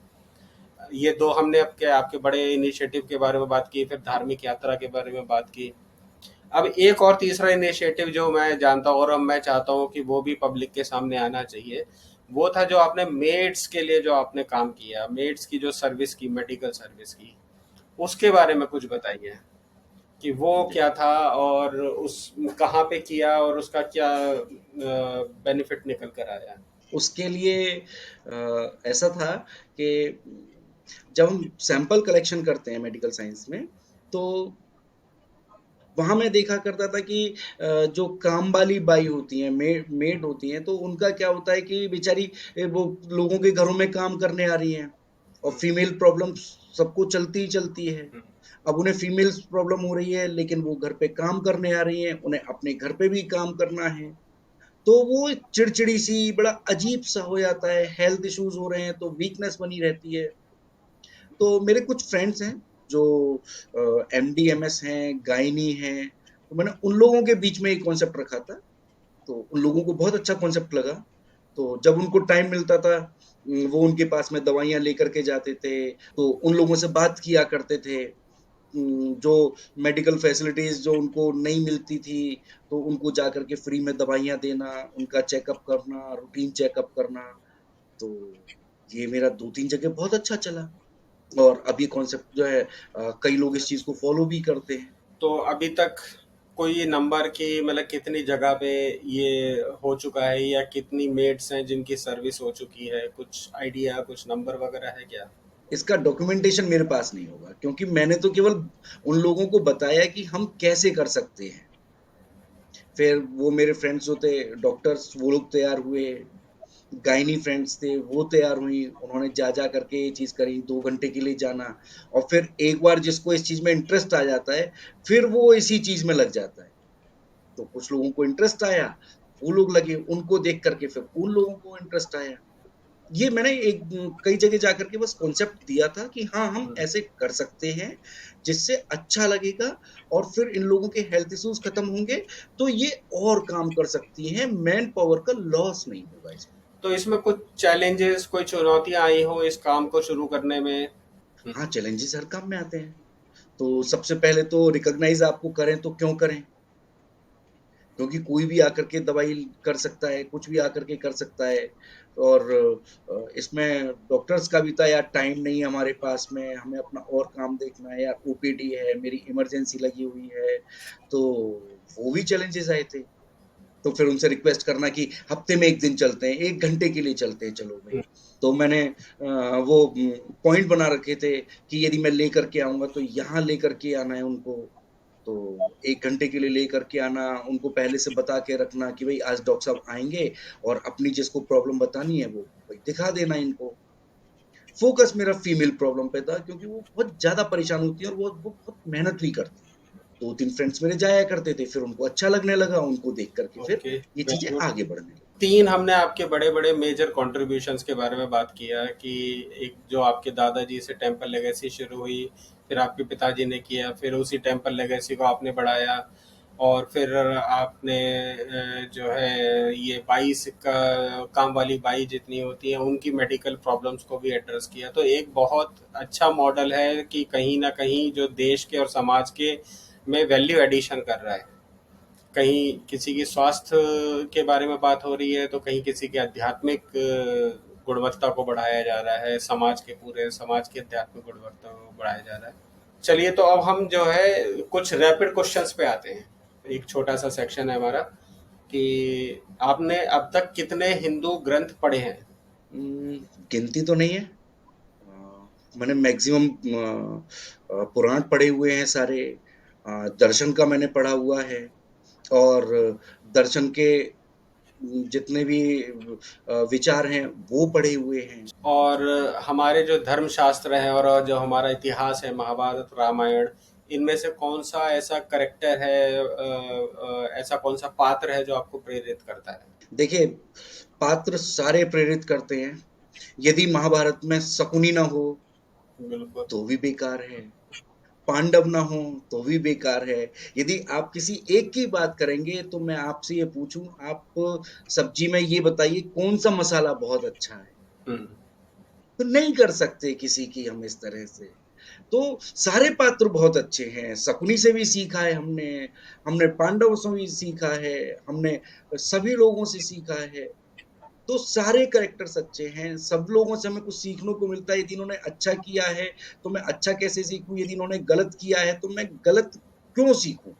ये दो हमने आपके आपके बड़े इनिशिएटिव के बारे में बात की, फिर धार्मिक यात्रा के बारे में बात की। अब एक और तीसरा इनिशिएटिव जो मैं जानता हूँ और अब मैं चाहता हूँ कि वो भी पब्लिक के सामने आना चाहिए, वो था जो आपने मेड्स के लिए जो आपने काम किया, मेड्स की जो सर्विस की, मेडिकल सर्विस की, उसके बारे में कुछ बताइए कि वो क्या था और उस कहाँ पे किया और उसका क्या बेनिफिट निकल कर आया। उसके लिए ऐसा था कि जब हम सैंपल कलेक्शन करते हैं मेडिकल साइंस में, तो वहाँ मैं देखा करता था कि जो काम वाली बाई होती हैं, मेड होती हैं, तो उनका क्या होता है कि बेचारी वो लोगों के घरों में काम करने आ रही हैं और फीमेल प्रॉब्लम सबको चलती ही चलती है। अब उन्हें फीमेल्स प्रॉब्लम हो रही है, लेकिन वो घर पे काम करने आ रही हैं, उन्हें अपने घर पे भी काम करना है। तो वो चिड़चिड़ी सी, बड़ा अजीब सा हो जाता है। हेल्थ इश्यूज हो रहे हैं तो वीकनेस बनी रहती है। तो मेरे कुछ फ्रेंड्स हैं जो एमडीएमएस हैं, गायनी हैं, तो मैंने उन लोगों के बीच में एक कॉन्सेप्ट रखा था। तो उन लोगों को बहुत अच्छा कॉन्सेप्ट लगा। तो जब उनको टाइम मिलता था, वो उनके पास में दवाइयाँ लेकर के जाते थे, तो उन लोगों से बात किया करते थे। जो मेडिकल फैसिलिटीज जो उनको नहीं मिलती थी, तो उनको जा करके फ्री में दवाइयाँ देना, उनका चेकअप करना, रूटीन चेकअप करना। तो ये मेरा 2-3 जगह बहुत अच्छा चला और अब ये कॉन्सेप्ट जो है कई लोग इस चीज़ को फ़ॉलो भी करते हैं। तो अभी तक कोई नंबर की, मतलब कितनी जगह पे ये हो चुका है या कितनी मेड्स हैं जिनकी सर्विस हो चुकी है, कुछ आइडिया, कुछ नंबर वगैरह है क्या? इसका डॉक्यूमेंटेशन मेरे पास नहीं होगा, क्योंकि मैंने तो केवल उन लोगों को बताया कि हम कैसे कर सकते हैं। फिर वो मेरे फ्रेंड्स जो थे डॉक्टर्स, वो लोग तैयार हुए, गायनी फ्रेंड्स थे वो तैयार हुई, उन्होंने जा जा करके ये चीज़ करी, 2 घंटे के लिए जाना। और फिर एक बार जिसको इस चीज़ में इंटरेस्ट आ जाता है, फिर वो इसी चीज़ में लग जाता है। तो कुछ लोगों को इंटरेस्ट आया, वो लोग लगे, उनको देख करके फिर उन लोगों को इंटरेस्ट आया। ये मैंने एक कई जगह जाकर के बस कॉन्सेप्ट दिया था कि हाँ, हम ऐसे कर सकते हैं, जिससे अच्छा लगेगा और फिर इन लोगों के हेल्थ इश्यूज खत्म होंगे, तो ये और काम कर सकती हैं, मैन पावर का लॉस नहीं होगा इसमें। तो इसमें कुछ चैलेंजेस, कोई चुनौतियां आई हो इस काम को शुरू करने में? हाँ, चैलेंजेस हर काम में आते हैं। तो सबसे पहले तो रिकॉग्नाइज आपको करें तो क्यों करें? क्योंकि कोई भी आकर के दवाई कर सकता है, कुछ भी आकर के कर सकता है। और इसमें डॉक्टर्स का भी था यार, टाइम नहीं है हमारे पास में, हमें अपना और काम देखना है यार, ओपीडी है, मेरी इमरजेंसी लगी हुई है। तो वो भी चैलेंजेस आए थे। तो फिर उनसे रिक्वेस्ट करना कि हफ्ते में 1 दिन चलते हैं, 1 घंटे के लिए चलते हैं, चलो भई। तो मैंने वो पॉइंट बना रखे थे कि यदि मैं लेकर के आऊँगा तो यहाँ लेकर के आना है उनको। तो 1 घंटे के लिए लेकर के आना, उनको पहले से बता के रखना कि भई आज डॉक्टर साहब आएँगे और अपनी जिसको प्रॉब्लम बतानी है वो भई दिखा देना इनको। फ़ोकस मेरा फीमेल प्रॉब्लम पे था, क्योंकि वो बहुत ज़्यादा परेशान होती हैं और वो बहुत मेहनत भी करती हैं। 2-3 फ्रेंड्स मेरे जाया करते थे, फिर उनको अच्छा लगने लगा, उनको देख कर के फिर ओके, ये वेरी चीज़ें गुड। आगे बढ़ने लगी। 3 हमने आपके बड़े-बड़े मेजर कंट्रीब्यूशंस के बारे में बात किया कि एक जो आपके दादाजी से टेंपल लेगेसी शुरू हुई, फिर आपके पिताजी ने किया, फिर उसी टेंपल लेगेसी को आपने बढ़ाया और फिर आपने जो है ये 22 का काम वाली बाई जितनी होती हैं उनकी मेडिकल प्रॉब्लम्स को भी एड्रेस किया। तो एक बहुत अच्छा मॉडल है कि कहीं न कहीं जो देश के और समाज के में वैल्यू एडिशन कर रहा है। कहीं किसी की स्वास्थ्य के बारे में बात हो रही है तो कहीं किसी के आध्यात्मिक गुणवत्ता को बढ़ाया जा रहा है, पूरे समाज की आध्यात्मिक गुणवत्ता को बढ़ाया जा रहा है। चलिए, तो अब हम जो है कुछ रैपिड क्वेश्चंस पे आते हैं। एक छोटा सा सेक्शन है हमारा कि आपने अब तक कितने हिंदू ग्रंथ पढ़े हैं? गिनती तो नहीं है। मैंने मैक्सिमम पुराण पढ़े हुए हैं सारे। दर्शन का मैंने पढ़ा हुआ है, और दर्शन के जितने भी विचार हैं वो पढ़े हुए हैं। और हमारे जो धर्मशास्त्र हैं और जो हमारा इतिहास है, महाभारत, रामायण, इनमें से कौन सा ऐसा करेक्टर है, ऐसा कौन सा पात्र है जो आपको प्रेरित करता है? देखिए, पात्र सारे प्रेरित करते हैं। यदि महाभारत में शकुनी ना हो बिल्कुल। तो भी बेकार है, पांडव ना हो तो भी बेकार है। यदि आप किसी एक की बात करेंगे तो मैं आपसे ये पूछूं, आप सब्जी में ये बताइए कौन सा मसाला बहुत अच्छा है, हम्म। तो नहीं कर सकते किसी की हम इस तरह से। तो सारे पात्र बहुत अच्छे हैं। शकुनी से भी सीखा है हमने, हमने पांडवों से भी सीखा है, हमने सभी लोगों से सीखा है। तो सारे कैरेक्टर्स अच्छे हैं, सब लोगों से हमें कुछ सीखने को मिलता है। यदि इन्होंने अच्छा किया है तो मैं अच्छा कैसे सीखूं, यदि इन्होंने गलत किया है तो मैं गलत क्यों सीखूं।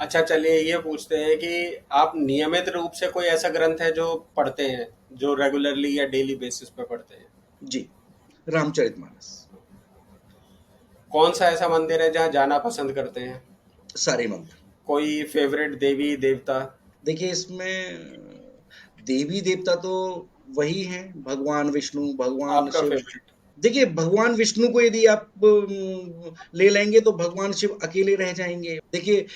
अच्छा, चलिए ये पूछते हैं कि आप नियमित रूप से कोई ऐसा ग्रंथ है जो पढ़ते हैं, जो रेगुलरली या डेली बेसिस पे पढ़ते हैं? जी, रामचरितमानस। कौन सा ऐसा मंदिर है जहाँ जाना पसंद करते हैं? सारे मंत्र। कोई फेवरेट देवी देवता? देखिए, इसमें देवी देवता तो वही हैं, भगवान विष्णु, भगवान आपका शिव। फेवरेट? देखिए, भगवान विष्णु को यदि आप ले लेंगे तो भगवान शिव अकेले रह जाएंगे। देखिए,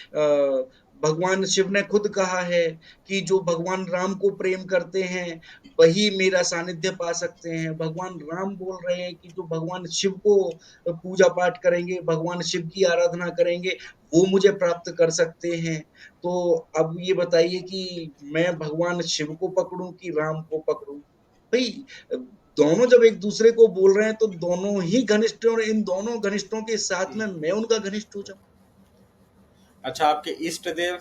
भगवान शिव ने खुद कहा है कि जो भगवान राम को प्रेम करते हैं वही मेरा सानिध्य पा सकते हैं। भगवान राम बोल रहे हैं कि जो भगवान शिव को पूजा पाठ करेंगे, भगवान शिव की आराधना करेंगे, वो मुझे प्राप्त कर सकते हैं। तो अब ये बताइए कि मैं भगवान शिव को पकड़ूं कि राम को पकड़ूं। भाई, दोनों जब एक दूसरे को बोल रहे हैं तो दोनों ही घनिष्ठ हैं, और इन दोनों घनिष्ठों के साथ में मैं उनका घनिष्ठ हो जाऊं। अच्छा, आपके इष्ट देव?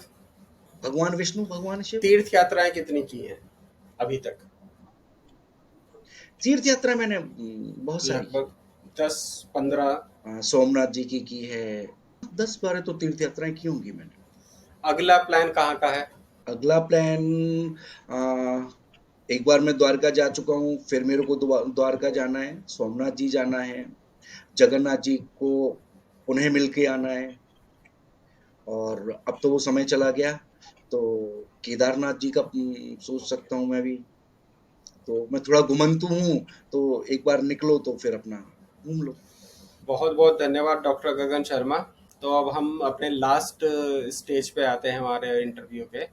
भगवान विष्णु, भगवान शिव। तीर्थ यात्राएं कितनी की हैं अभी तक? तीर्थ यात्रा मैंने बहुत सारी की। लगभग 10, 15? सोमनाथ जी की है। 10-12 तो तीर्थ यात्राएं की होंगी मैंने। अगला प्लान कहाँ का है? अगला प्लान, आ, एक बार मैं द्वारका जा चुका हूँ, फिर मेरे को द्वारका जाना है, सोमनाथ जी जाना है, जगन्नाथ जी को उन्हें मिल के आना है। और अब तो वो समय चला गया, तो केदारनाथ जी का सोच सकता हूँ मैं भी। तो मैं थोड़ा घुमंतू हूँ, तो एक बार निकलो तो फिर अपना घूम लो। बहुत बहुत धन्यवाद डॉक्टर गगन शर्मा। तो अब हम अपने लास्ट स्टेज पे आते हैं हमारे इंटरव्यू के।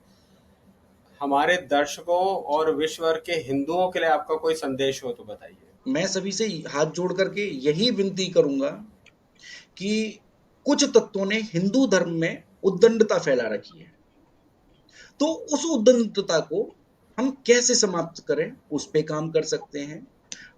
हमारे दर्शकों और विश्व भर के हिंदुओं के लिए आपका कोई संदेश हो तो बताइए। मैं सभी से हाथ जोड़ करके यही विनती करूंगा कि कुछ तत्वों ने हिंदू धर्म में उद्दंडता फैला रखी है, तो उस उद्दंडता को हम कैसे समाप्त करें, उस पे काम कर सकते हैं।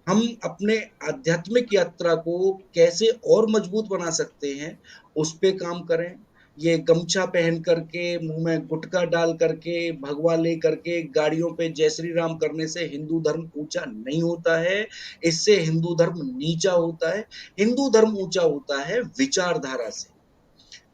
हम अपने आध्यात्मिक यात्रा को कैसे और मजबूत बना सकते हैं, उस पे काम करें। ये गमछा पहन करके, मुंह में गुटखा डाल करके, भगवा ले करके गाड़ियों पे जय श्री राम करने से हिंदू धर्म ऊंचा नहीं होता है। इससे हिंदू धर्म नीचा होता है। हिंदू धर्म ऊंचा होता है विचारधारा से।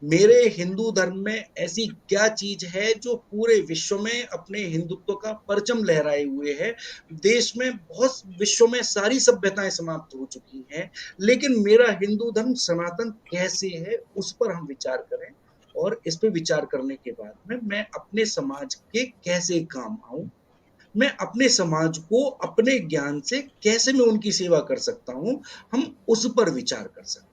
मेरे हिंदू धर्म में ऐसी क्या चीज है जो पूरे विश्व में अपने हिंदुत्व का परचम लहराए हुए है। देश में बहुत, विश्व में सारी सभ्यताएं समाप्त हो चुकी हैं, लेकिन मेरा हिंदू धर्म सनातन कैसे है, उस पर हम विचार करें। और इस पे विचार करने के बाद में मैं अपने समाज के कैसे काम आऊं, मैं अपने समाज को अपने ज्ञान से कैसे मैं उनकी सेवा कर सकता हूं, हम उस पर विचार कर सकते हैं।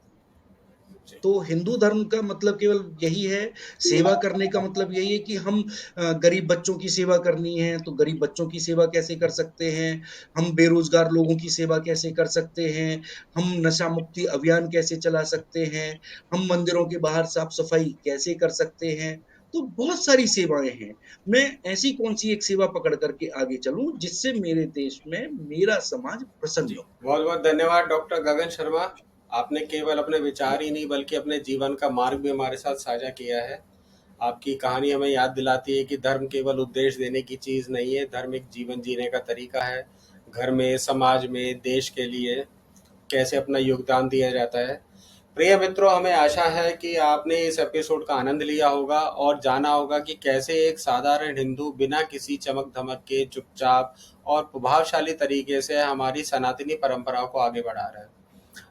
तो हिंदू धर्म का मतलब केवल यही है, सेवा करने का मतलब यही है कि हम गरीब बच्चों की सेवा करनी है तो गरीब बच्चों की सेवा कैसे कर सकते हैं, हम बेरोजगार लोगों की सेवा कैसे कर सकते हैं, हम नशा मुक्ति अभियान कैसे चला सकते हैं, हम मंदिरों के बाहर साफ सफाई कैसे कर सकते हैं। तो बहुत सारी सेवाएं हैं। मैं ऐसी कौन सी एक सेवा पकड़ करके आगे चलूं जिससे मेरे देश में मेरा समाज प्रसन्न जी, हो। बहुत बहुत धन्यवाद डॉक्टर गगन शर्मा। आपने केवल अपने विचार ही नहीं बल्कि अपने जीवन का मार्ग भी हमारे साथ साझा किया है। आपकी कहानी हमें याद दिलाती है कि धर्म केवल उपदेश देने की चीज़ नहीं है, धर्म एक जीवन जीने का तरीका है। घर में, समाज में, देश के लिए कैसे अपना योगदान दिया जाता है। प्रिय मित्रों, हमें आशा है कि आपने इस एपिसोड का आनंद लिया होगा और जाना होगा कि कैसे एक साधारण हिंदू बिना किसी चमक धमक के चुपचाप और प्रभावशाली तरीके से हमारी सनातनी परंपरा को आगे बढ़ा रहा है।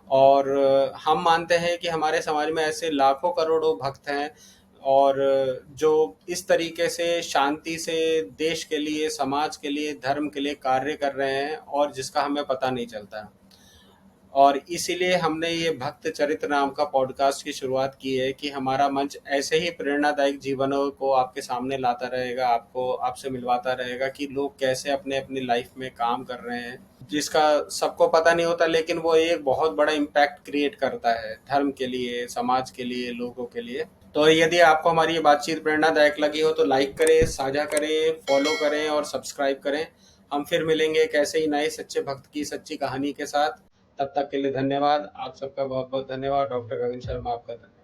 और हम मानते हैं कि हमारे समाज में ऐसे लाखों करोड़ों भक्त हैं और जो इस तरीके से शांति से देश के लिए, समाज के लिए, धर्म के लिए कार्य कर रहे हैं और जिसका हमें पता नहीं चलता। और इसीलिए हमने ये भक्त चरित्र नाम का पॉडकास्ट की शुरुआत की है कि हमारा मंच ऐसे ही प्रेरणादायक जीवनों को आपके सामने लाता रहेगा, आपको आपसे मिलवाता रहेगा कि लोग कैसे अपने अपनी लाइफ में काम कर रहे हैं, जिसका सबको पता नहीं होता, लेकिन वो एक बहुत बड़ा इम्पैक्ट क्रिएट करता है धर्म के लिए, समाज के लिए, लोगों के लिए। तो यदि आपको हमारी ये बातचीत प्रेरणादायक लगी हो तो लाइक करें, साझा करें, फॉलो करें और सब्सक्राइब करें। हम फिर मिलेंगे एक ऐसे ही नए सच्चे भक्त की सच्ची कहानी के साथ। तब तक के लिए धन्यवाद। आप सबका बहुत बहुत धन्यवाद। डॉक्टर गगन शर्मा आपका धन्यवाद।